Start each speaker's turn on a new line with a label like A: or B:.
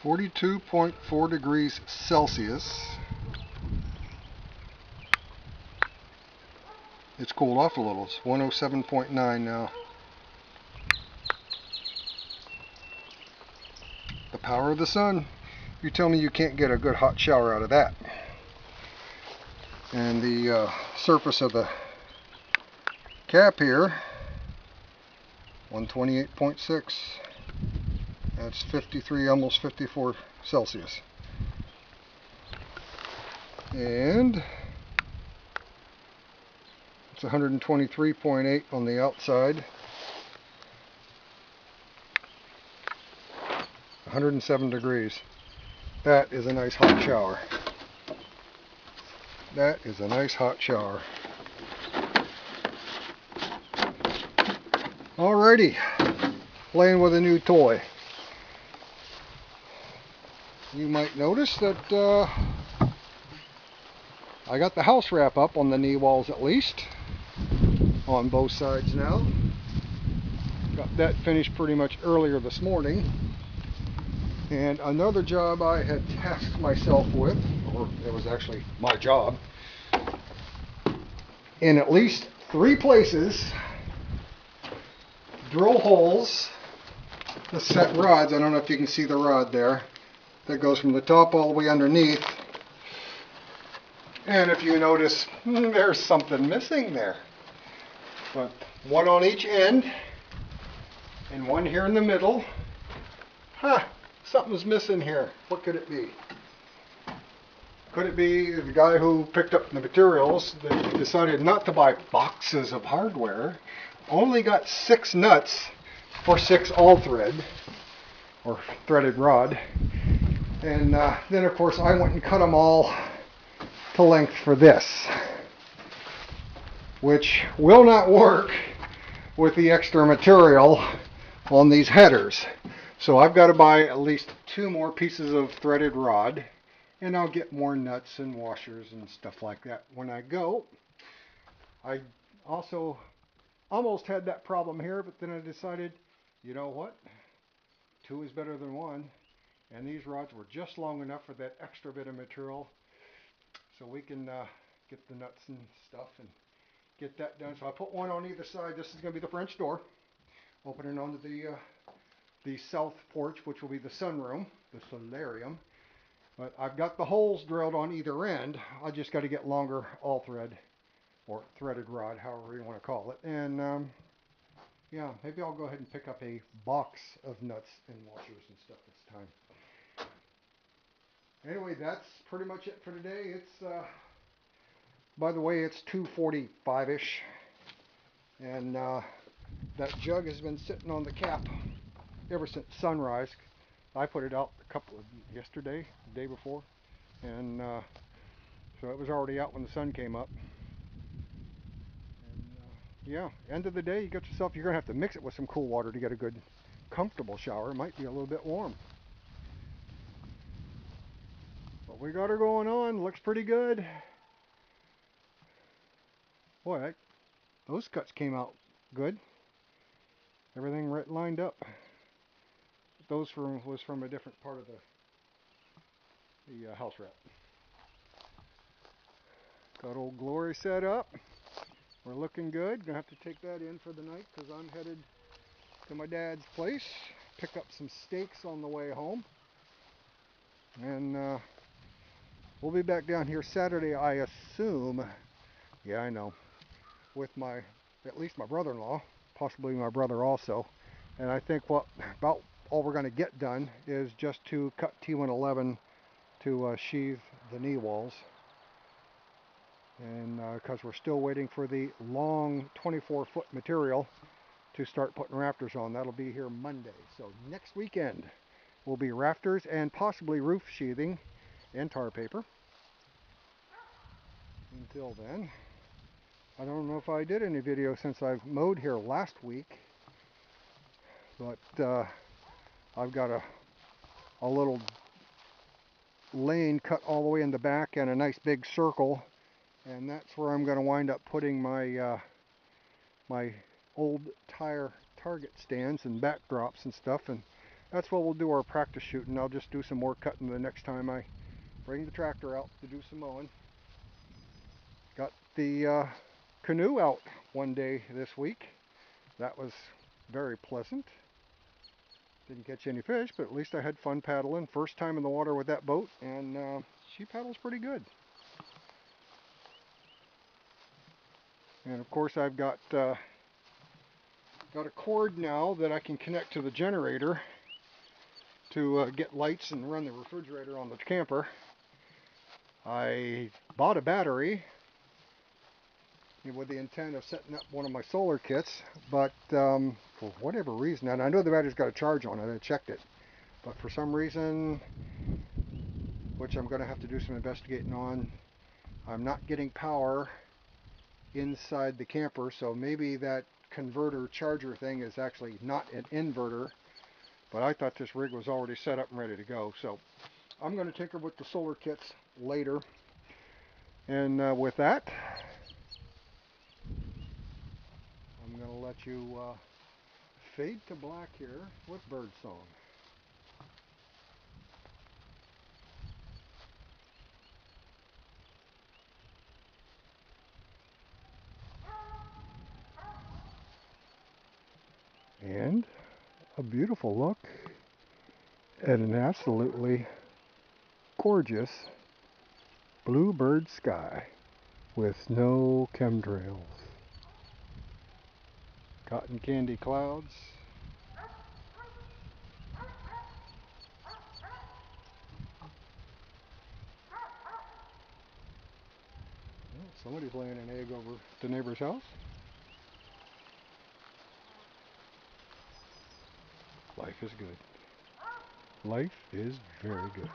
A: 42.4 degrees Celsius. It's cooled off a little. It's 107.9 now. The power of the sun. You tell me you can't get a good hot shower out of that. And the surface of the cap here, 128.6. That's 53, almost 54 Celsius. And it's 123.8 on the outside. 107 degrees. That is a nice hot shower. That is a nice hot shower. Alrighty, playing with a new toy. You might notice that I got the house wrap up on the knee walls, at least on both sides now. Got that finished pretty much earlier this morning. And another job I had tasked myself with, or it was actually my job, in at least 3 places, drill holes to set rods. I don't know if you can see the rod there. That goes from the top all the way underneath. And if you notice, there's something missing there. But one on each end, and one here in the middle. Huh, something's missing here. What could it be? Could it be the guy who picked up the materials that decided not to buy boxes of hardware, only got 6 nuts for 6 all thread, or threaded rod. And then of course I went and cut them all to length for this, which will not work with the extra material on these headers. So I've got to buy at least 2 more pieces of threaded rod, and I'll get more nuts and washers and stuff like that when I go. I also almost had that problem here, but then I decided, you know what? 2 is better than 1. And these rods were just long enough for that extra bit of material, so we can get the nuts and stuff and get that done. So I put one on either side. This is going to be the French door, opening onto the south porch, which will be the sunroom, the solarium. But I've got the holes drilled on either end. I just got to get longer all thread or threaded rod, however you want to call it. And yeah, maybe I'll go ahead and pick up a box of nuts and washers and stuff this time. Anyway, that's pretty much it for today. It's, by the way, it's 2:45-ish. And that jug has been sitting on the cap ever since sunrise. I put it out yesterday, the day before. And so it was already out when the sun came up. And yeah, end of the day, you're going to have to mix it with some cool water to get a good, comfortable shower. It might be a little bit warm. But we got her going on. Looks pretty good. Boy, those cuts came out good. Everything right lined up. Those was from a different part of the house wrap. Got Old Glory set up. We're looking good. Gonna have to take that in for the night because I'm headed to my dad's place. Pick up some steaks on the way home. And we'll be back down here Saturday, I assume. Yeah, I know. With at least my brother-in-law, possibly my brother also. And I think about all we're going to get done is just to cut T111 to sheathe the knee walls. And because we're still waiting for the long 24-foot material to start putting rafters on. That'll be here Monday. So next weekend will be rafters and possibly roof sheathing and tar paper. Until then, I don't know if I did any video since I've mowed here last week, but I've got a little lane cut all the way in the back and a nice big circle, and that's where I'm going to wind up putting my my old tire target stands and backdrops and stuff. And that's what we'll do our practice shooting. I'll just do some more cutting the next time I bring the tractor out to do some mowing. Got the canoe out one day this week. That was very pleasant. Didn't catch any fish, but at least I had fun paddling. First time in the water with that boat, and she paddles pretty good. And of course I've got a cord now that I can connect to the generator to get lights and run the refrigerator on the camper. I bought a battery with the intent of setting up one of my solar kits, but for whatever reason, and I know the battery's got a charge on it, I checked it, but for some reason, which I'm going to have to do some investigating on, I'm not getting power inside the camper, so maybe that converter charger thing is actually not an inverter, but I thought this rig was already set up and ready to go, so I'm going to tinker with the solar kits later. And with that, I'm going to let you fade to black here with bird song. And a beautiful look at an absolutely gorgeous bluebird sky with no chemtrails. Cotton candy clouds. Well, somebody's laying an egg over the neighbor's house. Life is good. Life is very good.